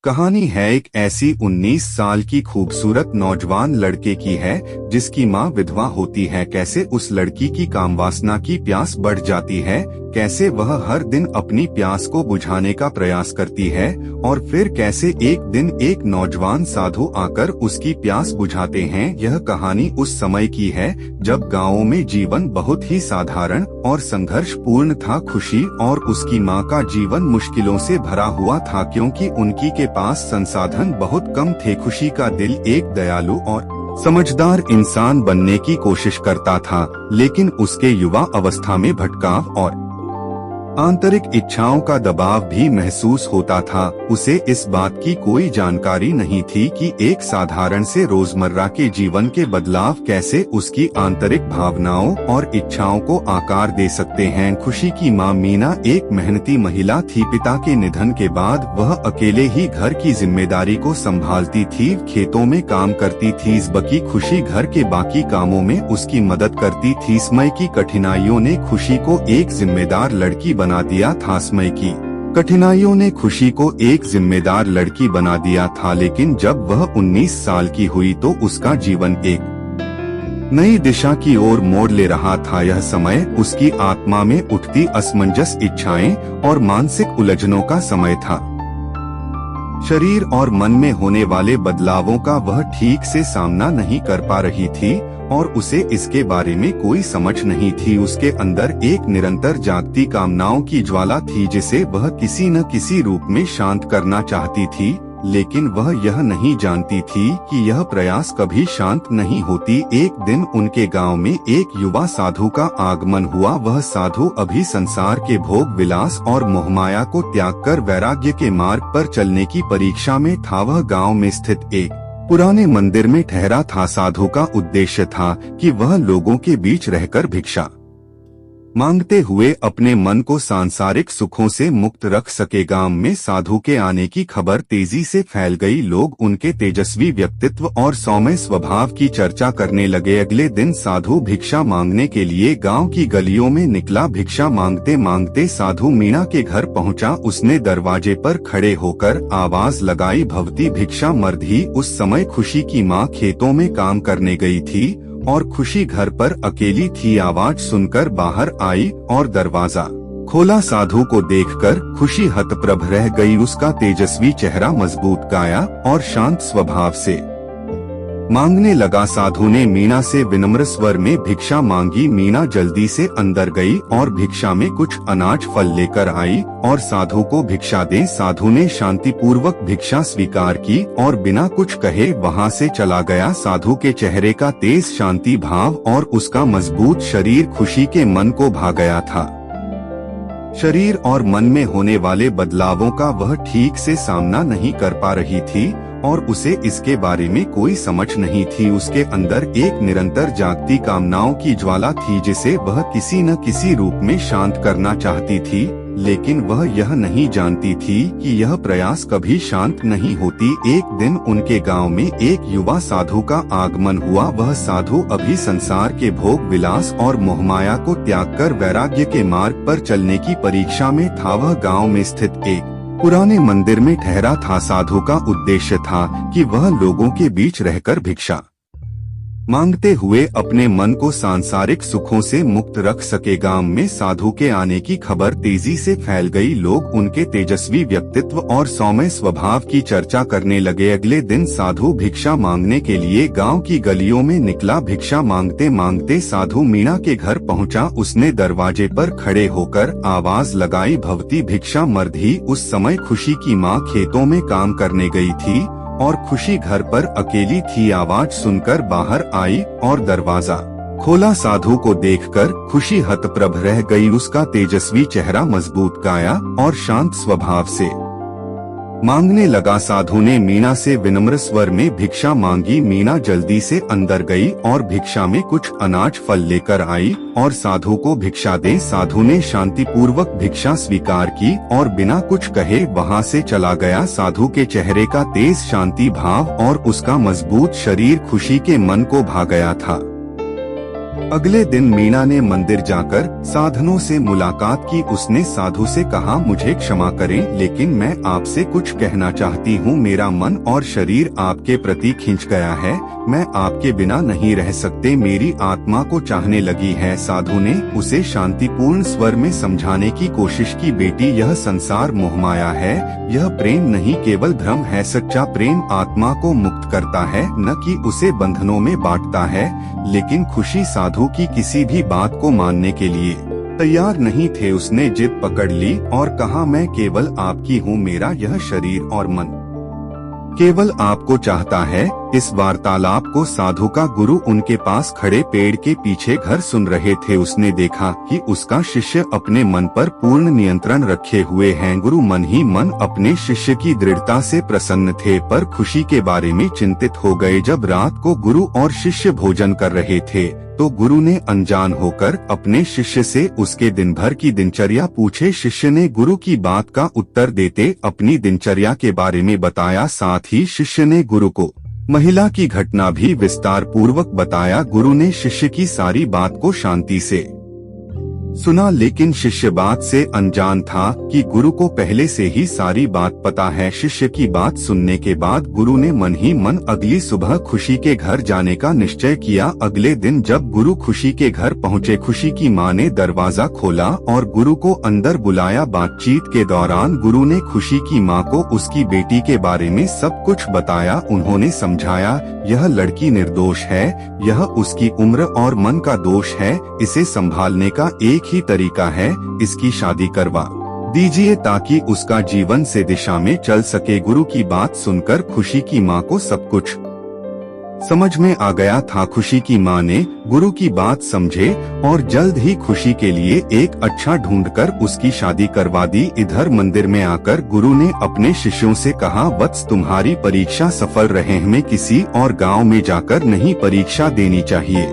कहानी है एक ऐसी 19 साल की खूबसूरत नौजवान लड़के की है जिसकी माँ विधवा होती है। कैसे उस लड़की की कामवासना की प्यास बढ़ जाती है, कैसे वह हर दिन अपनी प्यास को बुझाने का प्रयास करती है और फिर कैसे एक दिन एक नौजवान साधु आकर उसकी प्यास बुझाते हैं। यह कहानी उस समय की है जब गाँवों में जीवन बहुत ही साधारण और संघर्षपूर्ण था। खुशी और उसकी माँ का जीवन मुश्किलों से भरा हुआ था क्योंकि उनकी के पास संसाधन बहुत कम थे। खुशी का दिल एक दयालु और समझदार इंसान बनने की कोशिश करता था, लेकिन उसके युवा अवस्था में भटकाव और आंतरिक इच्छाओं का दबाव भी महसूस होता था। उसे इस बात की कोई जानकारी नहीं थी कि एक साधारण से रोजमर्रा के जीवन के बदलाव कैसे उसकी आंतरिक भावनाओं और इच्छाओं को आकार दे सकते हैं। खुशी की मां मीना एक मेहनती महिला थी। पिता के निधन के बाद वह अकेले ही घर की जिम्मेदारी को संभालती थी, खेतों में काम करती थी, बकी खुशी घर के बाकी कामों में उसकी मदद करती थी। समय की कठिनाइयों ने खुशी को एक जिम्मेदार लड़की बना दिया था। समय की कठिनाइयों ने खुशी को एक जिम्मेदार लड़की बना दिया था, लेकिन जब वह 19 साल की हुई तो उसका जीवन एक नई दिशा की ओर मोड़ ले रहा था। यह समय उसकी आत्मा में उठती असमंजस इच्छाएं और मानसिक उलझनों का समय था। शरीर और मन में होने वाले बदलावों का वह ठीक से सामना नहीं कर पा रही थी और उसे इसके बारे में कोई समझ नहीं थी। उसके अंदर एक निरंतर जागती कामनाओं की ज्वाला थी जिसे वह किसी न किसी रूप में शांत करना चाहती थी, लेकिन वह यह नहीं जानती थी कि यह प्रयास कभी शांत नहीं होती। एक दिन उनके गांव में एक युवा साधु का आगमन हुआ। वह साधु अभी संसार के भोग विलास और मोहमाया को त्याग कर वैराग्य के मार्ग पर चलने की परीक्षा में था। वह गांव में स्थित एक पुराने मंदिर में ठहरा था। साधु का उद्देश्य था कि वह लोगों के बीच रहकर भिक्षा मांगते हुए अपने मन को सांसारिक सुखों से मुक्त रख सके। गांव में साधु के आने की खबर तेजी से फैल गई। लोग उनके तेजस्वी व्यक्तित्व और सौम्य स्वभाव की चर्चा करने लगे। अगले दिन साधु भिक्षा मांगने के लिए गांव की गलियों में निकला। भिक्षा मांगते मांगते साधु मीना के घर पहुंचा। उसने दरवाजे पर खड़े होकर आवाज लगाई, भवती भिक्षा मर्धी। उस समय खुशी की माँ खेतों में काम करने गई थी और खुशी घर पर अकेली थी। आवाज सुनकर बाहर आई और दरवाजा खोला। साधु को देखकर खुशी हतप्रभ रह गई। उसका तेजस्वी चेहरा मजबूत काया और शांत स्वभाव से मांगने लगा। साधु ने मीना से विनम्र स्वर में भिक्षा मांगी। मीना जल्दी से अंदर गई और भिक्षा में कुछ अनाज फल लेकर आई और साधु को भिक्षा दे। साधु ने शांतिपूर्वक भिक्षा स्वीकार की और बिना कुछ कहे वहां से चला गया। साधु के चेहरे का तेज शांति भाव और उसका मजबूत शरीर खुशी के मन को भा गया था। शरीर और मन में होने वाले बदलावों का वह ठीक से सामना नहीं कर पा रही थी और उसे इसके बारे में कोई समझ नहीं थी। उसके अंदर एक निरंतर जागती कामनाओं की ज्वाला थी जिसे वह किसी न किसी रूप में शांत करना चाहती थी, लेकिन वह यह नहीं जानती थी कि यह प्रयास कभी शांत नहीं होती। एक दिन उनके गांव में एक युवा साधु का आगमन हुआ। वह साधु अभी संसार के भोग विलास और मोहमाया को त्याग कर वैराग्य के मार्ग पर चलने की परीक्षा में था। वह गांव में स्थित एक पुराने मंदिर में ठहरा था। साधु का उद्देश्य था कि वह लोगों के बीच रहकर भिक्षा मांगते हुए अपने मन को सांसारिक सुखों से मुक्त रख सके। गांव में साधु के आने की खबर तेजी से फैल गई। लोग उनके तेजस्वी व्यक्तित्व और सौम्य स्वभाव की चर्चा करने लगे। अगले दिन साधु भिक्षा मांगने के लिए गांव की गलियों में निकला। भिक्षा मांगते मांगते साधु मीना के घर पहुंचा। उसने दरवाजे पर खड़े होकर आवाज लगाई, भवती भिक्षा मर्धी। उस समय खुशी की माँ खेतों में काम करने गई थी और खुशी घर पर अकेली थी। आवाज सुनकर बाहर आई और दरवाजा खोला। साधु को देखकर खुशी हतप्रभ रह गई। उसका तेजस्वी चेहरा मजबूत काया और शांत स्वभाव से मांगने लगा। साधु ने मीना से विनम्र स्वर में भिक्षा मांगी। मीना जल्दी से अंदर गई और भिक्षा में कुछ अनाज फल लेकर आई और साधु को भिक्षा दे। साधु ने शांतिपूर्वक भिक्षा स्वीकार की और बिना कुछ कहे वहां से चला गया। साधु के चेहरे का तेज शांति भाव और उसका मजबूत शरीर खुशी के मन को भा गया था। अगले दिन मीना ने मंदिर जाकर साधनों से मुलाकात की। उसने साधु से कहा, मुझे क्षमा करें, लेकिन मैं आपसे कुछ कहना चाहती हूँ। मेरा मन और शरीर आपके प्रति खिंच गया है। मैं आपके बिना नहीं रह सकते। मेरी आत्मा को चाहने लगी है। साधु ने उसे शांतिपूर्ण स्वर में समझाने की कोशिश की। बेटी, यह संसार मोहमाया है। यह प्रेम नहीं, केवल भ्रम है। सच्चा प्रेम आत्मा को मुक्त करता है, न कि उसे बंधनों में बांटता है। लेकिन खुशी साधु की किसी भी बात को मानने के लिए तैयार नहीं थे। उसने जिद पकड़ ली और कहा, मैं केवल आपकी हूँ। मेरा यह शरीर और मन केवल आपको चाहता है। इस वार्तालाप को साधु का गुरु उनके पास खड़े पेड़ के पीछे घर सुन रहे थे। उसने देखा कि उसका शिष्य अपने मन पर पूर्ण नियंत्रण रखे हुए हैं। गुरु मन ही मन अपने शिष्य की दृढ़ता से प्रसन्न थे, पर खुशी के बारे में चिंतित हो गए। जब रात को गुरु और शिष्य भोजन कर रहे थे तो गुरु ने अनजान होकर अपने शिष्य से उसके दिन भर की दिनचर्या पूछे। शिष्य ने गुरु की बात का उत्तर देते अपनी दिनचर्या के बारे में बताया। साथ ही शिष्य ने गुरु को महिला की घटना भी विस्तार पूर्वक बताया। गुरु ने शिष्य की सारी बात को शांति से सुना, लेकिन शिष्य बात से अनजान था कि गुरु को पहले से ही सारी बात पता है। शिष्य की बात सुनने के बाद गुरु ने मन ही मन अगली सुबह खुशी के घर जाने का निश्चय किया। अगले दिन जब गुरु खुशी के घर पहुँचे, खुशी की माँ ने दरवाजा खोला और गुरु को अंदर बुलाया। बातचीत के दौरान गुरु ने खुशी की माँ को उसकी बेटी के बारे में सब कुछ बताया। उन्होंने समझाया, यह लड़की निर्दोष है। यह उसकी उम्र और मन का दोष है। इसे संभालने का एक ही तरीका है, इसकी शादी करवा दीजिए ताकि उसका जीवन से दिशा में चल सके। गुरु की बात सुनकर खुशी की माँ को सब कुछ समझ में आ गया था। खुशी की माँ ने गुरु की बात समझे और जल्द ही खुशी के लिए एक अच्छा ढूंढकर उसकी शादी करवा दी। इधर मंदिर में आकर गुरु ने अपने शिष्यों से कहा, वत्स, तुम्हारी परीक्षा सफल रहे। हमें किसी और गांव में जाकर नहीं परीक्षा देनी चाहिए।